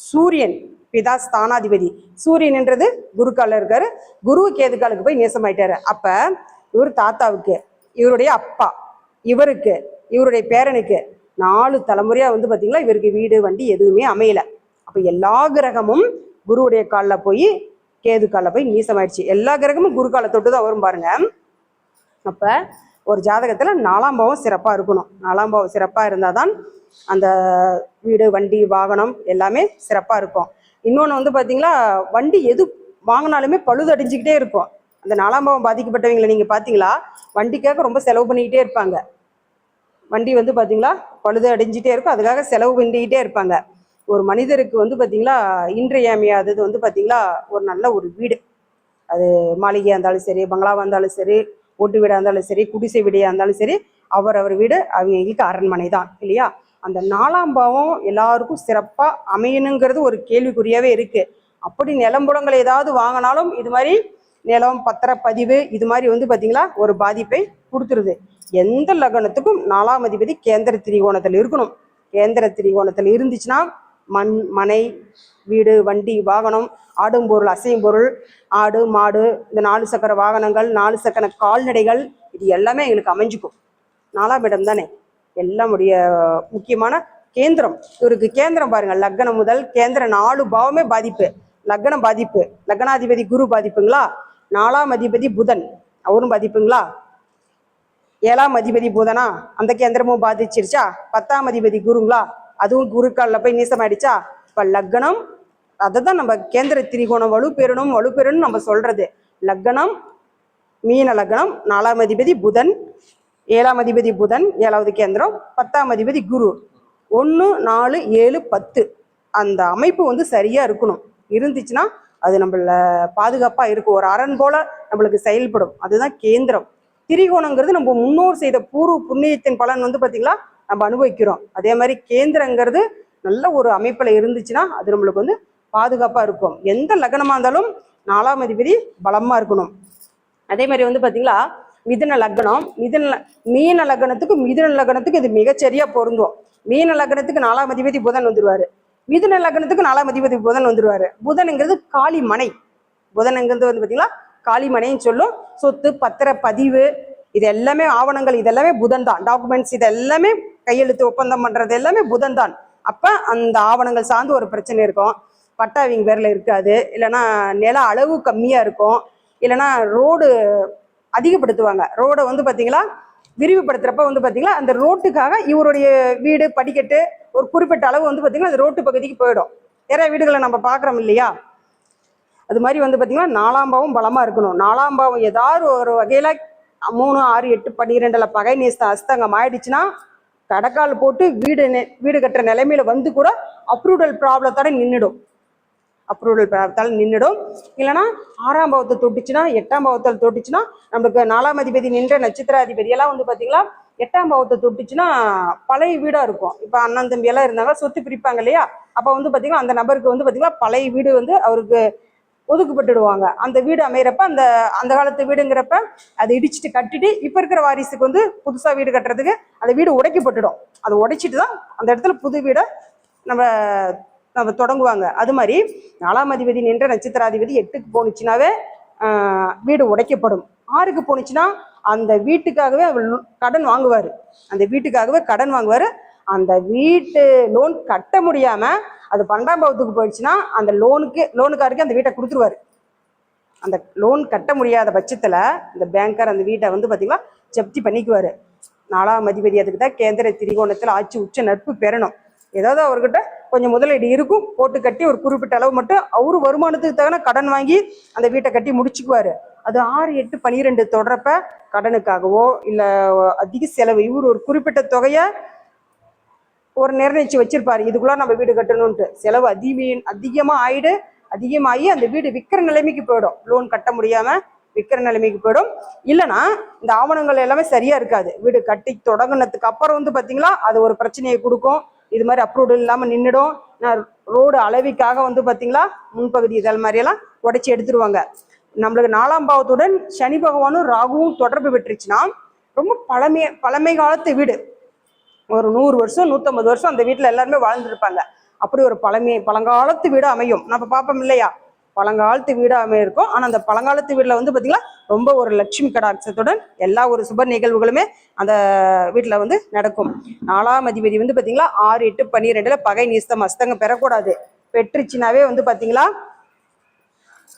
சூரியன் பிதா ஸ்தானாதிபதி சூரியன்ன்றது குரு கால இருக்காரு. குரு கேது காலுக்கு போய் நேசமாயிட்டாரு. அப்ப இவர் தாத்தாவுக்கு, இவருடைய அப்பா, இவருக்கு, இவருடைய பேரனுக்கு 4 தலைமுறையா பாத்தீங்களா இவருக்கு வீடு வண்டி எதுவுமே அமையல. அப்ப எல்லா கிரகமும் குருவுடைய காலில் போய் கேது காலில் போய் நீசமாயிடுச்சு. எல்லா கிரகமும் குரு காலை தொட்டு தான் வரும் பாருங்க. அப்ப ஒரு ஜாதகத்துல 4ஆம் பாவம் சிறப்பா இருக்கணும். 4ஆம் பாவம் சிறப்பா இருந்தாதான் அந்த வீடு வண்டி வாகனம் எல்லாமே சிறப்பா இருக்கும். இன்னொன்று பாத்தீங்களா வண்டி எது வாங்கினாலுமே பழுதடைஞ்சுக்கிட்டே இருக்கும். அந்த 4ஆம் பாவம் பாதிக்கப்பட்டவங்களை நீங்க பாத்தீங்களா வண்டிக்காக ரொம்ப செலவு பண்ணிக்கிட்டே இருப்பாங்க. வண்டி பாத்தீங்களா பழுது அடைஞ்சிட்டே இருக்கும், அதுக்காக செலவு பண்ணிக்கிட்டே இருப்பாங்க. ஒரு மனிதருக்கு பாத்தீங்களா இன்றியமையாதது பாத்தீங்களா ஒரு நல்ல ஒரு வீடு. அது மாளிகையா இருந்தாலும் சரி, பங்களாவா இருந்தாலும் சரி, ஓட்டு வீடா இருந்தாலும் சரி, குடிசை வீடையா இருந்தாலும் சரி, அவர் வீடு அவங்களுக்கு அரண்மனை தான் இல்லையா. அந்த 4ஆம் பாவம் எல்லாருக்கும் சிறப்பா அமையணுங்கிறது ஒரு கேள்விக்குறியாவே இருக்கு. அப்படி நிலம்புலங்கள் ஏதாவது வாங்கினாலும் இது மாதிரி நிலம் பத்திரப்பதிவு இது மாதிரி பாத்தீங்களா ஒரு பாதிப்பை கொடுத்துருது. எந்த லக்னத்துக்கும் 4ஆம் அதிபதி கேந்திர திரிகோணத்தில் இருக்கணும். கேந்திர திரிகோணத்தில் இருந்துச்சுன்னா மண் மனை வீடு வண்டி வாகனம் ஆடும் பொருள் அசையும் பொருள் ஆடு மாடு இந்த 4 சக்கர வாகனங்கள் 4 சக்கர கால்நடைகள் இது எல்லாமே எங்களுக்கு அமைஞ்சுக்கும். 4ஆம் இடம் தானே எல்லாமுடைய முக்கியமான கேந்திரம். இவருக்கு கேந்திரம் பாருங்க, லக்னம் முதல் கேந்திரம் 4 பாவமே பாதிப்பு. லக்னம் பாதிப்பு, லக்னாதிபதி குரு பாதிப்புங்களா, 4ஆம் அதிபதி புதன் அவரும் பாதிப்புங்களா, 7ஆம் அதிபதி புதனா அந்த கேந்திரமும் பாதிச்சிருச்சா, 10ஆம் அதிபதி குருங்களா அதுவும் குருக்காலில் போய் நீசமாயிடுச்சா. இப்போ லக்னம் அதை தான் நம்ம கேந்திர திரிகோணம் வலுப்பெறணும் நம்ம சொல்றது. லக்னம் மீன லக்னம், 4ஆம் அதிபதி புதன், 7ஆம் அதிபதி புதன் 7வது கேந்திரம், 10ஆம் அதிபதி குரு. 1, 4, 7, 10 அந்த அமைப்பு வந்து சரியா இருக்கணும். இருந்துச்சுன்னா அது நம்மள பாதுகாப்பா இருக்கும். ஒரு அரண் போல நம்மளுக்கு செயல்படும். அதுதான் கேந்திரம். திரிகோணங்கிறது நம்ம முன்னோர் செய்த பூர்வ புண்ணியத்தின் பலன் வந்து பாத்தீங்களா நம்ம அனுபவிக்கிறோம். அதே மாதிரி கேந்திரங்கிறது நல்ல ஒரு அமைப்புல இருந்துச்சுன்னா அது நம்மளுக்கு வந்து பாதுகாப்பா இருக்கும். எந்த லக்னமா இருந்தாலும் 4ஆம் அதிபதி பலமா இருக்கணும். அதே மாதிரி வந்து பாத்தீங்களா மிதுன லக்னம், மீன லக்னத்துக்கு மிதுன லக்னத்துக்கு இது மிகச்சரியா பொருந்தும். மீன லக்னத்துக்கு 4ஆம் அதிபதி புதன் வந்துருவாரு. மிதுன லக்னத்துக்கு 4ஆம் அதிபதி புதன் வந்துருவாரு. புதனுங்கிறது காளி மனை. புதனுங்கிறது வந்து பாத்தீங்களா காளிமனைன்னு சொல்லும். சொத்து பத்திர பதிவு இது எல்லாமே ஆவணங்கள் இதெல்லாமே புதன் தான். டாக்குமெண்ட்ஸ் இது எல்லாமே கையெழுத்து ஒப்பந்தம் பண்றது எல்லாமே புதன் தான். அப்ப அந்த ஆவணங்கள் சார்ந்து ஒரு பிரச்சனை இருக்கும். பட்டா இவங்க பேர்ல இருக்காது, இல்லைன்னா நில அளவு கம்மியா இருக்கும், இல்லைன்னா ரோடு அதிகப்படுத்துவாங்க. ரோடை வந்து பாத்தீங்களா விரிவுபடுத்துறப்ப வந்து பாத்தீங்களா அந்த ரோட்டுக்காக இவருடைய வீடு படிக்கட்டு ஒரு குறிப்பிட்ட அளவு வந்து பாத்தீங்கன்னா அந்த ரோட்டு பகுதிக்கு போயிடும். நிறைய வீடுகளை நம்ம பாக்குறோம் இல்லையா? அது மாதிரி வந்து பாத்தீங்கன்னா 4ஆம் பாவம் பலமா இருக்கணும். 4ஆம் பாவம் ஏதாவது ஒரு வகையில 3, 6, 8, 12 பகை நேஸ்த அஸ்தங்கம் ஆயிடுச்சுன்னா கடக்கால் போட்டு வீடு கட்டுற நிலைமையில வந்து கூட அப்ரூவல் ப்ராப்ளத்தோட நின்றுடும். இல்லைன்னா 6ஆம் பாவத்தை தொட்டுச்சுன்னா 8ஆம் பாவத்தில் தொட்டுச்சுன்னா நம்மளுக்கு 4ஆம் அதிபதி நின்ற நட்சத்திராதிபதி எல்லாம் வந்து பாத்தீங்களா 8ஆம் பாவத்தை தொட்டுச்சுன்னா பழைய வீடா இருக்கும். இப்ப அண்ணன் தம்பி எல்லாம் இருந்தாங்க, சொத்து பிரிப்பாங்க இல்லையா? அப்ப வந்து பாத்தீங்கன்னா அந்த நபருக்கு வந்து பாத்தீங்கன்னா பழைய வீடு வந்து அவருக்கு ஒதுக்கப்பட்டுடுவாங்க. அந்த வீடு அமைகிறப்ப அந்த காலத்து வீடுங்கிறப்ப அதை இடிச்சுட்டு கட்டிட்டு இப்ப இருக்கிற வாரிசுக்கு வந்து புதுசா வீடு கட்டுறதுக்கு அந்த வீடு உடைக்கப்பட்டுடும். அதை உடைச்சிட்டு தான் அந்த இடத்துல புது வீடை நம்ம தொடங்குவாங்க. அது மாதிரி 4ஆம் அதிபதி நின்ற நட்சத்திராதிபதி 8க்கு போனுச்சுனாவே வீடு உடைக்கப்படும். 6க்கு போனுச்சுன்னா அந்த வீட்டுக்காகவே கடன் வாங்குவாரு. அந்த வீட்டு லோன் கட்ட முடியாம அது 12ஆம் பாவத்துக்கு போயிடுச்சுன்னா அந்த லோனுக்காருக்கு அந்த வீட்டை கொடுத்துருவாரு. அந்த லோன் கட்ட முடியாத பட்சத்துல இந்த பேங்கர் அந்த வீட்டை வந்து பாத்தீங்கன்னா ஜப்தி பண்ணிக்குவாரு. 4ஆம் அதிபதி அதுக்கு தான் கேந்திர திரிகோணத்தில் ஆட்சி உச்ச நட்பு பெறணும். ஏதாவது அவர்கிட்ட கொஞ்சம் முதலீடு இருக்கும், போட்டு கட்டி ஒரு குறிப்பிட்ட அளவு மட்டும் அவரு வருமானத்துக்கு தகுந்த கடன் வாங்கி அந்த வீட்டை கட்டி முடிச்சுக்குவாரு. அது 6, 8, 12 தொடரப்ப கடனுக்காகவோ இல்ல அதிக செலவு இவரு ஒரு குறிப்பிட்ட தொகையை ஒரு நிர்ணயிச்சு வச்சிருப்பாரு, இதுக்குள்ள நம்ம வீடு கட்டணும்ட்டு. செலவு அதிகமாகி அந்த வீடு விற்கிற நிலைமைக்கு போயிடும். லோன் கட்ட முடியாம விற்கிற நிலைமைக்கு போயிடும். இல்லைன்னா இந்த ஆவணங்கள் எல்லாமே சரியா இருக்காது. வீடு கட்டி தொடங்கினதுக்கு அப்புறம் வந்து பாத்தீங்களா அது ஒரு பிரச்சனையை கொடுக்கும். இது மாதிரி அப்ரூவல் இல்லாம நின்றுடும். ரோடு அளவிக்காக வந்து பாத்தீங்களா முன்பகுதி இதழ் மாதிரி எல்லாம் உடைச்சி எடுத்துருவாங்க. நம்மளுக்கு 4ஆம் பாவத்துடன் சனி பகவானும் ராகுவும் தொடர்பு பெற்றுச்சுன்னா ரொம்ப பழமை காலத்து வீடு, ஒரு 100 வருஷம் 150 வருஷம் அந்த வீட்டுல எல்லாருமே வாழ்ந்துருப்பாங்க. அப்படி ஒரு பழங்காலத்து வீடு அமையும். நம்ம பார்ப்போம் இல்லையா? பழங்காலத்து வீடு அமையிருக்கும். ஆனா அந்த பழங்காலத்து வீட்டுல வந்து பாத்தீங்கன்னா ரொம்ப ஒரு லட்சுமி கடாட்சத்துடன் எல்லா ஒரு சுப நிகழ்வுகளுமே அந்த வீட்டுல வந்து நடக்கும். 4ஆம் அதிபதி வந்து பாத்தீங்களா 6, 8, 12 பகை நீஸ்தம் அஸ்தங்கம் பெறக்கூடாது. பெற்றுச்சுனாவே வந்து பாத்தீங்களா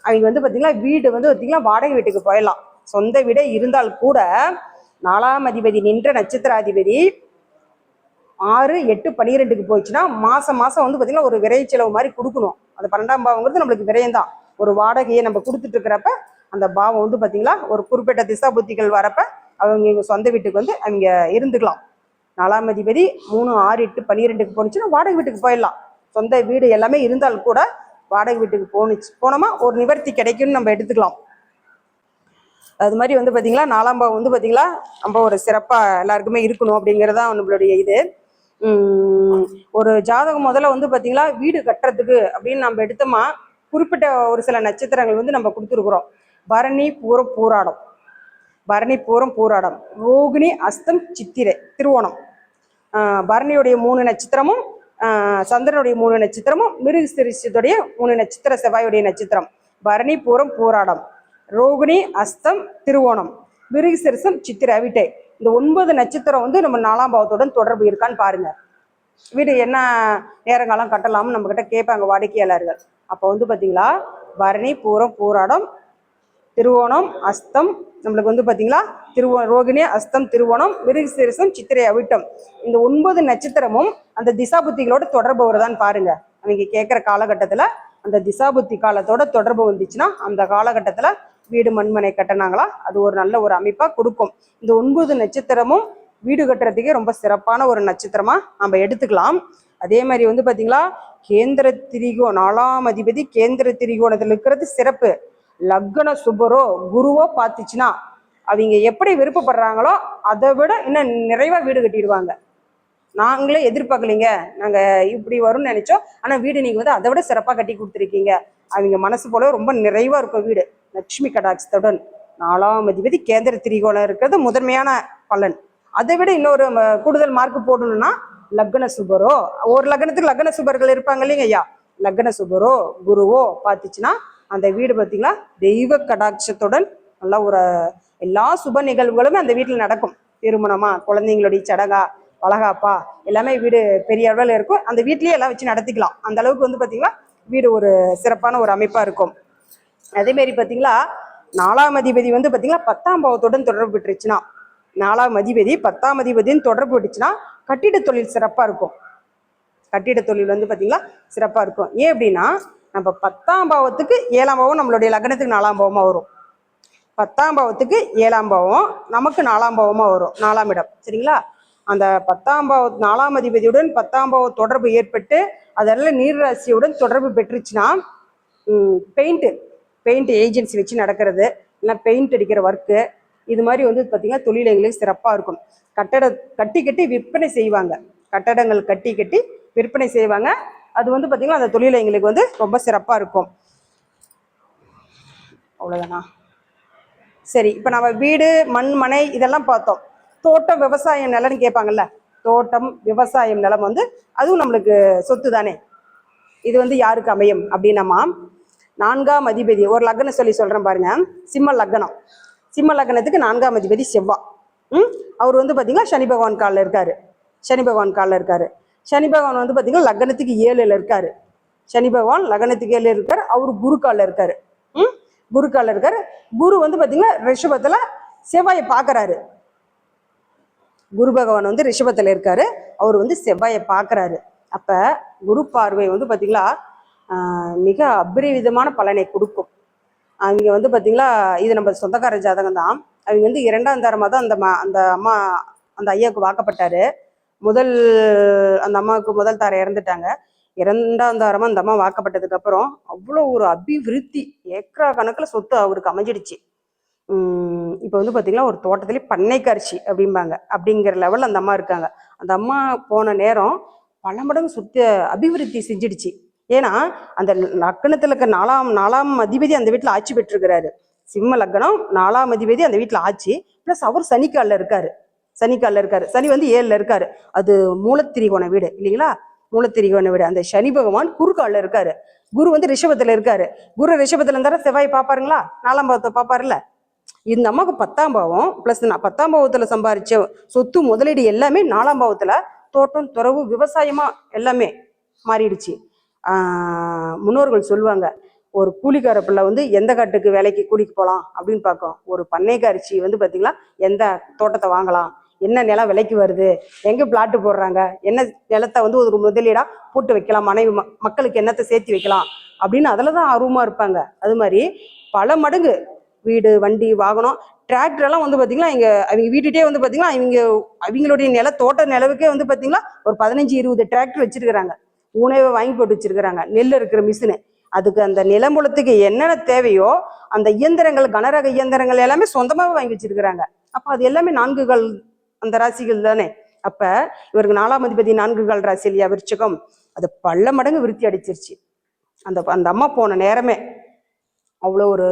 அவங்க வந்து பாத்தீங்களா வீடு வந்து பாத்தீங்கன்னா வாடகை வீட்டுக்கு போயிடலாம். சொந்த வீடே இருந்தால் கூட 4ஆம் அதிபதி நின்ற நட்சத்திராதிபதி 6, 8, 12க்கு போயிடுச்சுன்னா மாசம் வந்து பாத்தீங்கன்னா ஒரு விரை செலவு மாதிரி கொடுக்கணும். அது 12ஆம் பாவங்கிறது நம்மளுக்கு விரயம் தான். ஒரு வாடகையை நம்ம கொடுத்துட்டு இருக்கிறப்ப அந்த பாவம் வந்து பாத்தீங்களா ஒரு குறிப்பிட்ட திசா புத்திகள் வரப்ப அவங்க சொந்த வீட்டுக்கு வந்து அவங்க இருந்துக்கலாம். 4ஆம் அதிபதி 3, 6, 8, 12க்கு போனுச்சுன்னா வாடகை வீட்டுக்கு போயிடலாம். சொந்த வீடு எல்லாமே இருந்தால் கூட வாடகை வீட்டுக்கு போனோமா ஒரு நிவர்த்தி கிடைக்கும்னு நம்ம எடுத்துக்கலாம். அது மாதிரி வந்து பாத்தீங்களா 4ஆம் பாவம் வந்து பாத்தீங்களா ரொம்ப ஒரு சிறப்பா எல்லாருக்குமே இருக்கணும் அப்படிங்கறதான் நம்மளுடைய இது. ஒரு ஜாதகம் முதல்ல வந்து பாத்தீங்களா வீடு கட்டுறதுக்கு அப்படின்னு நம்ம எடுத்தோமா குறிப்பிட்ட ஒரு சில நட்சத்திரங்கள் வந்து நம்ம கொடுத்துருக்குறோம். பரணி, பூரம், பூராடம், ரோகிணி, அஸ்தம், சித்திரை, திருவோணம். பரணியுடைய 3 நட்சத்திரமும் சந்திரனுடைய 3 நட்சத்திரமும் மிருகசீரிஷத்துடைய 3 நட்சத்திர செவ்வாயுடைய நட்சத்திரம். பரணி, பூரம், பூராடம், ரோகிணி, அஸ்தம், திருவோணம், மிருகசீரிஷம், சித்திரை, அவிட்டை. இந்த 9 நட்சத்திரம் வந்து நம்ம 4ஆம் பாவத்துடன் தொடர்பு இருக்கான்னு பாருங்க. வீடு என்ன நேரங்காலம் கட்டலாம்னு நம்ம கிட்ட கேட்பாங்க வாடிக்கையாளர்கள். அப்போ வந்து பாத்தீங்களா பரணி, பூரம், பூராடம், திருவோணம், அஸ்தம், நம்மளுக்கு வந்து பாத்தீங்களா ரோகிணி, அஸ்தம், திருவோணம், மிருகசீரிஷம், சித்திரை, அவிட்டம். இந்த 9 நட்சத்திரமும் அந்த திசாபுத்திகளோட தொடர்பு வருதான்னு பாருங்க. அவங்க கேட்குற காலகட்டத்துல அந்த திசாபுத்தி காலத்தோட தொடர்பு வந்துச்சுன்னா அந்த காலகட்டத்துல வீடு மண்மனை கட்டினாங்களா அது ஒரு நல்ல ஒரு அமைப்பா கொடுக்கும். இந்த 9 நட்சத்திரமும் வீடு கட்டுறதுக்கே ரொம்ப சிறப்பான ஒரு நட்சத்திரமா நம்ம எடுத்துக்கலாம். அதே மாதிரி வந்து பார்த்தீங்களா கேந்திர நாலாம் அதிபதி கேந்திர திரிகோணத்தில் இருக்கிறது சிறப்பு. லக்ன சுபரோ குருவோ பார்த்துச்சுன்னா அவங்க எப்படி விருப்பப்படுறாங்களோ அதை விட இன்னும் நிறைவாக வீடு கட்டிடுவாங்க. நாங்களே எதிர்பார்க்கலைங்க, நாங்கள் இப்படி வரும்னு நினைச்சோம், ஆனால் வீடு நீங்கள் வந்து அதை விட சிறப்பாக கட்டி கொடுத்துருக்கீங்க. அவங்க மனசு போல ரொம்ப நிறைவாக இருக்கும் வீடு. லட்சுமி கடாட்சத்துடன் 4ஆம் அதிபதி கேந்திர திரிகோணம் இருக்கிறது முதன்மையான பலன். அதை விட இன்னொரு கூடுதல் மார்க் போடணும்னா லக்ன சுபரோ, ஒரு லக்னத்துக்கு லக்ன சுபர்கள் இருப்பாங்க இல்லைங்க ஐயா, லக்ன சுபரோ குருவோ பார்த்துச்சுன்னா அந்த வீடு பார்த்தீங்களா தெய்வ கடாட்சத்துடன் நல்லா ஒரு எல்லா சுப நிகழ்வுகளுமே அந்த வீட்டில் நடக்கும். திருமணமா, குழந்தைங்களுடைய சடங்கா, வளகாப்பா, எல்லாமே வீடு பெரிய அளவில் இருக்கும். அந்த வீட்லேயே எல்லாம் வச்சு நடத்திக்கலாம். அந்த அளவுக்கு வந்து பார்த்தீங்களா வீடு ஒரு சிறப்பான ஒரு அமைப்பாக இருக்கும். அதேமாரி பார்த்தீங்களா 4ஆம் அதிபதி வந்து பார்த்தீங்களா 10ஆம் பாவத்துடன் தொடர்பு பெற்றுச்சுன்னா, 4ஆம் அதிபதி 10ஆம் அதிபதினு தொடர்பு பெற்றுச்சுன்னா கட்டிட தொழில் சிறப்பாக இருக்கும். கட்டிட தொழில் வந்து பார்த்தீங்களா சிறப்பாக இருக்கும். ஏன் அப்படின்னா நம்ம 10ஆம் பாவத்துக்கு 7ஆம் பாவம் நம்மளுடைய லக்னத்துக்கு 4ஆம் பாவமாக வரும். 10ஆம் பாவத்துக்கு 7ஆம் பாவம் நமக்கு 4ஆம் பாவமாக வரும், 4ஆம் இடம். சரிங்களா? அந்த 10ஆம் பாவ 4ஆம் அதிபதியுடன் 10ஆம் பாவ தொடர்பு ஏற்பட்டு அதெல்லாம் நீர்ராசியுடன் தொடர்பு பெற்றுச்சுன்னா பெயிண்ட் ஏஜென்சி வச்சு நடக்கிறது, இல்லை பெயிண்ட் அடிக்கிற ஒர்க்கு, இது மாதிரி வந்து பார்த்தீங்கன்னா தொழில் எங்களுக்கு சிறப்பாக இருக்கும். கட்டி விற்பனை செய்வாங்க. கட்டடங்கள் கட்டி விற்பனை செய்வாங்க. அது வந்து பார்த்தீங்கன்னா அந்த தொழில் எங்களுக்கு வந்து ரொம்ப சிறப்பாக இருக்கும். அவ்வளோதானா? சரி, இப்போ நம்ம வீடு மண் மனை இதெல்லாம் பார்த்தோம். தோட்டம் விவசாயம் நிலம்னு கேட்பாங்கல்ல, தோட்டம் விவசாயம் நிலம் வந்து அதுவும் நம்மளுக்கு சொத்து தானே. இது வந்து யாருக்கு அமையும் அப்படின்னம்மா 4ஆம் அதிபதி ஒரு லக்னம் சொல்கிறேன் பாருங்க. சிம்ம லக்னம், சிம்ம லக்னத்துக்கு 4ஆம் அதிபதி செவ்வாய். அவர் வந்து பார்த்தீங்கன்னா சனி பகவான் காலில் இருக்காரு. சனி பகவான் வந்து பார்த்தீங்கன்னா லக்னத்துக்கு 7ல் இருக்காரு. சனி பகவான் லக்னத்துக்கு 7 இருக்காரு. அவர் குரு காலில் இருக்காரு. குரு வந்து பார்த்தீங்கன்னா ரிஷபத்தில் செவ்வாயை பார்க்குறாரு. குரு பகவான் வந்து ரிஷபத்தில் இருக்காரு. அவர் வந்து செவ்வாயை பார்க்குறாரு. அப்போ குரு பார்வை வந்து பார்த்தீங்களா மிக அபரிவிதமான பலனை கொடுக்கும். அவங்க வந்து பார்த்தீங்களா இது நம்ம சொந்தக்கார ஜாதகம் தான். அவங்க வந்து 2ஆம் தரமாக தான் அந்த ஐயாவுக்கு வாக்கப்பட்டாரு. அந்த அம்மாவுக்கு முதல் தாரம் இறந்துட்டாங்க. 2ஆம் தாரமாக அந்த அம்மா வாக்கப்பட்டதுக்கு அப்புறம் அவ்வளோ ஒரு அபிவிருத்தி, ஏக்கரா கணக்கில் சொத்து அவருக்கு அமைஞ்சிடுச்சு. இப்போ வந்து பார்த்தீங்கன்னா ஒரு தோட்டத்திலே பண்ணைக்காட்சி அப்படிங்கிற லெவலில் அந்த அம்மா இருக்காங்க. அந்த அம்மா போன நேரம் பல மடங்கு அபிவிருத்தி செஞ்சிடுச்சு. ஏன்னா அந்த லக்னத்தில் இருக்க 4ஆம் அதிபதி அந்த வீட்டில் ஆட்சி பெற்றிருக்கிறாரு. சிம்ம லக்னம் 4ஆம் அதிபதி அந்த வீட்டில் ஆட்சி, ப்ளஸ் அவர் சனிக்காலில் இருக்காரு. சனி வந்து 7ல் இருக்காரு. அது மூலத்திரிகோண வீடு இல்லைங்களா, மூலத்திரிகோண வீடு. அந்த சனி பகவான் குறுக்காலில் இருக்காரு. குரு வந்து ரிஷபத்தில் இருக்காரு. குரு ரிஷபத்தில் இருந்தாலும் செவ்வாய் பார்ப்பாருங்களா, 4ஆம் பாவத்தை பார்ப்பாருல்ல. இந்த அம்மாவுக்கு 10ஆம் பாவம் ப்ளஸ் 10ஆம் பாவத்தில் சம்பாரிச்ச சொத்து முதலீடு எல்லாமே 4ஆம் பாவத்தில் தோட்டம் துறவு விவசாயமா எல்லாமே மாறிடுச்சு. முன்னோர்கள் சொல்லுவாங்க, ஒரு கூலிக்கார பிள்ளை வந்து எந்த காட்டுக்கு வேலைக்கு கூலிக்கு போகலாம் அப்படின்னு பார்க்கும். ஒரு பண்ணைக்காரிச்சி வந்து பார்த்தீங்களா எந்த தோட்டத்தை வாங்கலாம், என்ன நிலம் விலைக்கு வருது, எங்கே பிளாட்டு போடுறாங்க, என்ன நிலத்தை வந்து ஒரு முதலீடாக போட்டு வைக்கலாம், மனைவி மக்களுக்கு என்னத்தை சேர்த்து வைக்கலாம் அப்படின்னு அதில் தான் ஆர்வமாக இருப்பாங்க. அது மாதிரி பல மடங்கு வீடு வண்டி வாகனம் டிராக்டரெல்லாம் வந்து பார்த்தீங்கன்னா அவங்க வீட்டுகிட்டே வந்து பார்த்தீங்கன்னா அவங்களுடைய தோட்ட நிலவுக்கே வந்து பார்த்தீங்கன்னா ஒரு 15-20 டிராக்டர் வச்சிருக்கிறாங்க. உணவை வாங்கி போட்டு வச்சிருக்கிறாங்க. நெல் இருக்கிற மிஷினு, அதுக்கு அந்த நிலம்புலத்துக்கு என்னென்ன தேவையோ அந்த இயந்திரங்கள், கனரக இயந்திரங்கள் எல்லாமே சொந்தமாக வாங்கி வச்சிருக்கிறாங்க. அப்போ அது எல்லாமே 4 அந்த ராசிகள் தானே. அப்போ இவருக்கு 4ஆம் அதிபதி 4 ராசி இல்லையா, விருச்சிகம். அது பல மடங்கு விருத்தி அடிச்சிருச்சு. அந்த அம்மா போன நேரமே அவ்வளோ ஒரு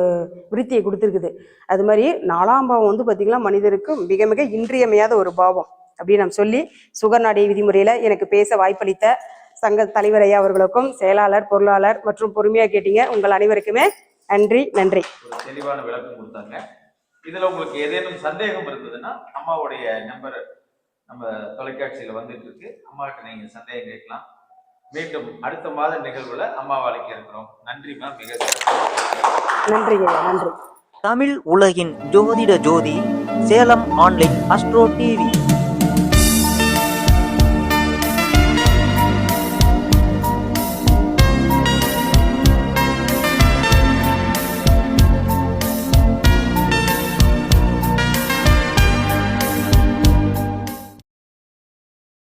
விருத்தியை கொடுத்துருக்குது. அது மாதிரி 4ஆம் பாவம் வந்து பார்த்திங்கன்னா மனிதருக்கு மிக மிக இன்றியமையாத ஒரு பாவம் அப்படின்னு நம்ம சொல்லி சுகர்நாடி விதிமுறையில் எனக்கு பேச வாய்ப்பளித்த சங்க தலைவர் ஐயா அவர்களுக்கும், செயலாளர், பொருளாளர் மற்றும் பொறுமையாக கேட்டீங்க உங்கள் அனைவருக்குமே நன்றி. ஒரு தெளிவான விளக்கம் கொடுத்தாங்க. இதுல உங்களுக்கு ஏதேனும் சந்தேகம் இருந்ததுன்னா அம்மாவுடைய நம்பர் நம்ம தொலைக்காட்சியில வந்துட்டு இருக்கு. அம்மாவுக்கு நீங்க சந்தேகம் கேட்கலாம். மீண்டும் அடுத்த மாத நிகழ்வுல அம்மாவை அழைக்க இருக்கிறோம். நன்றிமா, மிக நன்றிங்க. நன்றி. தமிழ் உலகின் ஜோதிட ஜோதி சேலம் ஆன்லைன் அஸ்ட்ரோ டிவி.